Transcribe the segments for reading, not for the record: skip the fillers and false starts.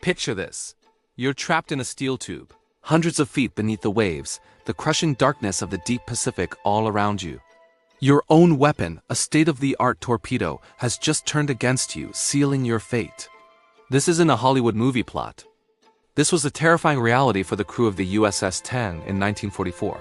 Picture this. You're trapped in a steel tube, hundreds of feet beneath the waves, the crushing darkness of the deep Pacific all around you. Your own weapon, a state-of-the-art torpedo, has just turned against you, sealing your fate. This isn't a Hollywood movie plot. This was a terrifying reality for the crew of the USS Tang in 1944.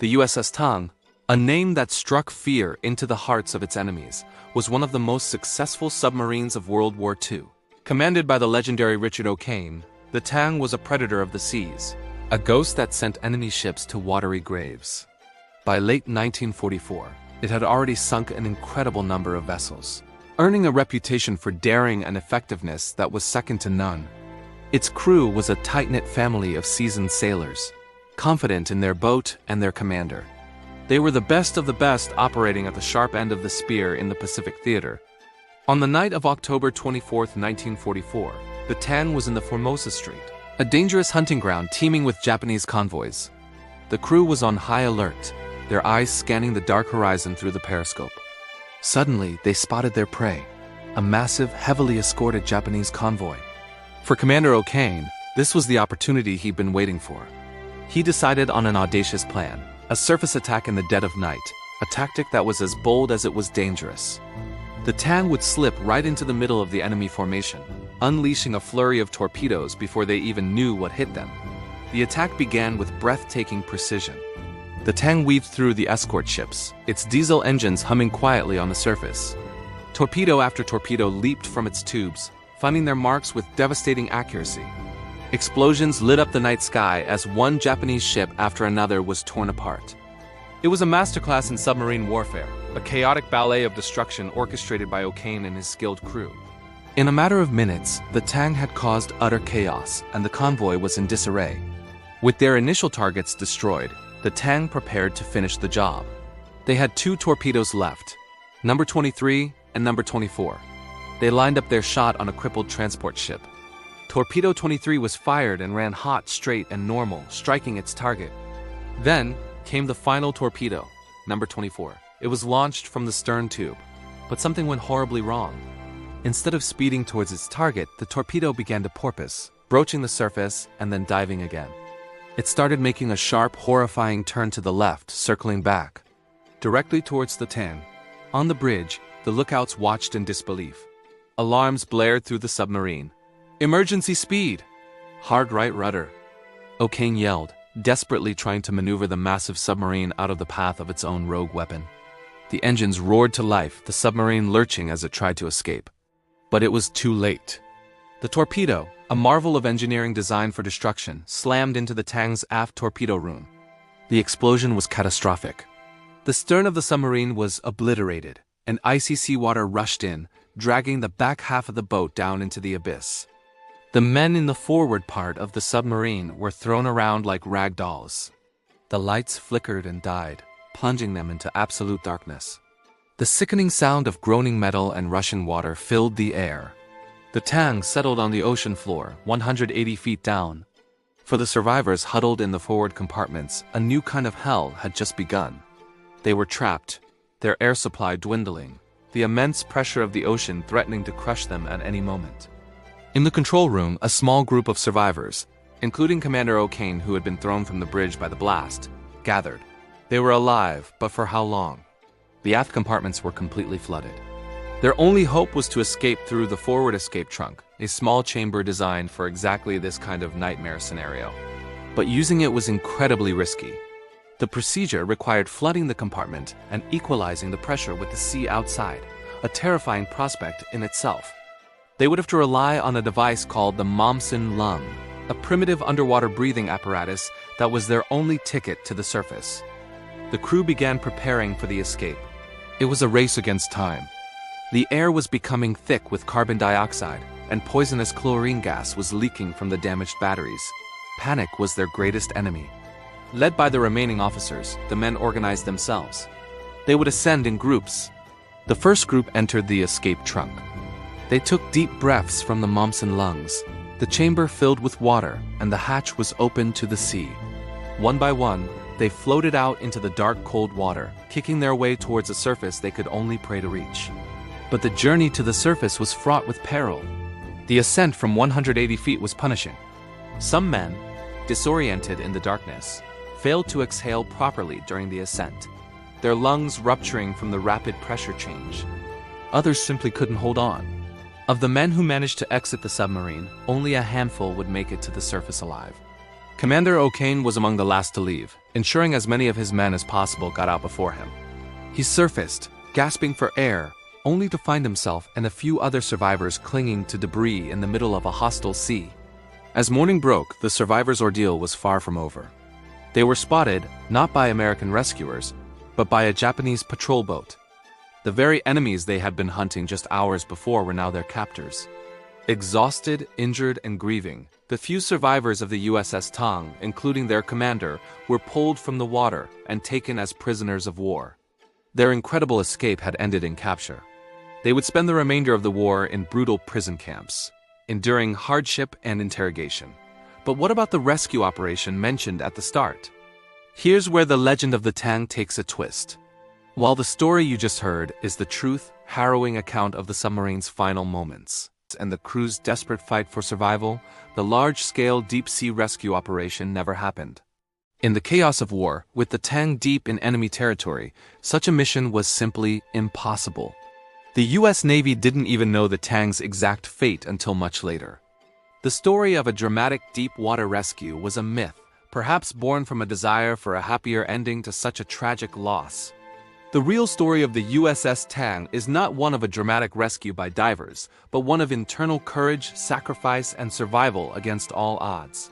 The USS Tang, a name that struck fear into the hearts of its enemies, was one of the most successful submarines of World War II. Commanded by the legendary Richard O'Kane, the Tang was a predator of the seas, a ghost that sent enemy ships to watery graves. By late 1944, it had already sunk an incredible number of vessels, earning a reputation for daring and effectiveness that was second to none. Its crew was a tight-knit family of seasoned sailors, confident in their boat and their commander. They were the best of the best, operating at the sharp end of the spear in the Pacific theater. On the night of October 24, 1944, the Tang was in the Formosa Strait, a dangerous hunting ground teeming with Japanese convoys. The crew was on high alert, their eyes scanning the dark horizon through the periscope. Suddenly, they spotted their prey, a massive, heavily escorted Japanese convoy. For Commander O'Kane, this was the opportunity he'd been waiting for. He decided on an audacious plan, a surface attack in the dead of night, a tactic that was as bold as it was dangerous. The Tang would slip right into the middle of the enemy formation, unleashing a flurry of torpedoes before they even knew what hit them. The attack began with breathtaking precision. The Tang weaved through the escort ships, its diesel engines humming quietly on the surface. Torpedo after torpedo leaped from its tubes, finding their marks with devastating accuracy. Explosions lit up the night sky as one Japanese ship after another was torn apart. It was a masterclass in submarine warfare, a chaotic ballet of destruction orchestrated by O'Kane and his skilled crew. In a matter of minutes, the Tang had caused utter chaos, and the convoy was in disarray. With their initial targets destroyed, the Tang prepared to finish the job. They had two torpedoes left, number 23 and number 24. They lined up their shot on a crippled transport ship. Torpedo 23 was fired and ran hot, straight, and normal, striking its target. Then came the final torpedo, number 24. It was launched from the stern tube, but something went horribly wrong. Instead of speeding towards its target, the torpedo began to porpoise, broaching the surface and then diving again. It started making a sharp, horrifying turn to the left, circling back, directly towards the Tang. On the bridge, the lookouts watched in disbelief. Alarms blared through the submarine. "Emergency speed! Hard right rudder!" O'Kane yelled, desperately trying to maneuver the massive submarine out of the path of its own rogue weapon. The engines roared to life, the submarine lurching as it tried to escape. But it was too late. The torpedo, a marvel of engineering designed for destruction, slammed into the Tang's aft torpedo room. The explosion was catastrophic. The stern of the submarine was obliterated, and icy seawater rushed in, dragging the back half of the boat down into the abyss. The men in the forward part of the submarine were thrown around like rag dolls. The lights flickered and died, plunging them into absolute darkness. The sickening sound of groaning metal and rushing water filled the air. The Tang settled on the ocean floor, 180 feet down. For the survivors huddled in the forward compartments, a new kind of hell had just begun. They were trapped, their air supply dwindling, the immense pressure of the ocean threatening to crush them at any moment. In the control room, a small group of survivors, including Commander O'Kane, who had been thrown from the bridge by the blast, gathered. They were alive, but for how long? The aft compartments were completely flooded. Their only hope was to escape through the forward escape trunk, a small chamber designed for exactly this kind of nightmare scenario. But using it was incredibly risky. The procedure required flooding the compartment and equalizing the pressure with the sea outside, a terrifying prospect in itself. They would have to rely on a device called the malfunctioned lung, a primitive underwater breathing apparatus that was their only ticket to the surface. The crew began preparing for the escape. It was a race against time. The air was becoming thick with carbon dioxide, and poisonous chlorine gas was leaking from the damaged batteries. Panic was their greatest enemy. Led by the remaining officers, the men organized themselves. They would ascend in groups. The first group entered the escape trunk. They took deep breaths from the malfunctioned lungs. The chamber filled with water, and the hatch was opened to the sea. One by one, they floated out into the dark, cold water, kicking their way towards a surface they could only pray to reach. But the journey to the surface was fraught with peril. The ascent from 180 feet was punishing. Some men, disoriented in the darkness, failed to exhale properly during the ascent, their lungs rupturing from the rapid pressure change. Others simply couldn't hold on. Of the men who managed to exit the submarine, only a handful would make it to the surface alive. Commander O'Kane was among the last to leave, ensuring as many of his men as possible got out before him. He surfaced, gasping for air, only to find himself and a few other survivors clinging to debris in the middle of a hostile sea. As morning broke, the survivors' ordeal was far from over. They were spotted, not by American rescuers, but by a Japanese patrol boat. The very enemies they had been hunting just hours before were now their captors. Exhausted, injured, and grieving, the few survivors of the USS Tang, including their commander, were pulled from the water and taken as prisoners of war. Their incredible escape had ended in capture. They would spend the remainder of the war in brutal prison camps, enduring hardship and interrogation. But what about the rescue operation mentioned at the start? Here's where the legend of the Tang takes a twist. While the story you just heard is the truth, harrowing account of the submarine's final moments and the crew's desperate fight for survival, the large-scale deep-sea rescue operation never happened. In the chaos of war, with the Tang deep in enemy territory, such a mission was simply impossible. The US Navy didn't even know the Tang's exact fate until much later. The story of a dramatic deep-water rescue was a myth, perhaps born from a desire for a happier ending to such a tragic loss. The real story of the USS Tang is not one of a dramatic rescue by divers, but one of internal courage, sacrifice, and survival against all odds.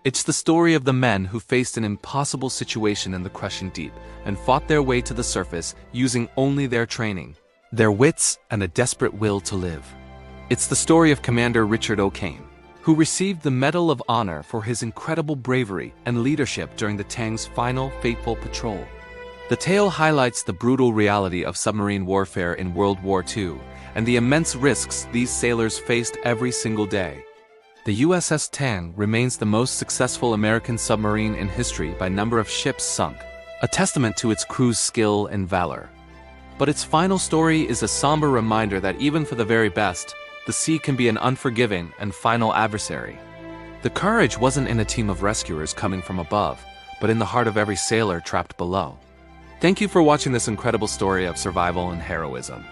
It's the story of the men who faced an impossible situation in the crushing deep and fought their way to the surface using only their training, their wits, and a desperate will to live. It's the story of Commander Richard O'Kane, who received the Medal of Honor for his incredible bravery and leadership during the Tang's final fateful patrol. The tale highlights the brutal reality of submarine warfare in World War II and the immense risks these sailors faced every single day. The USS Tang remains the most successful American submarine in history by number of ships sunk, a testament to its crew's skill and valor. But its final story is a somber reminder that even for the very best, the sea can be an unforgiving and final adversary. The courage wasn't in a team of rescuers coming from above, but in the heart of every sailor trapped below. Thank you for watching this incredible story of survival and heroism.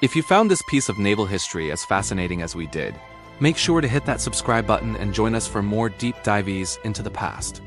If you found this piece of naval history as fascinating as we did, make sure to hit that subscribe button and join us for more deep dives into the past.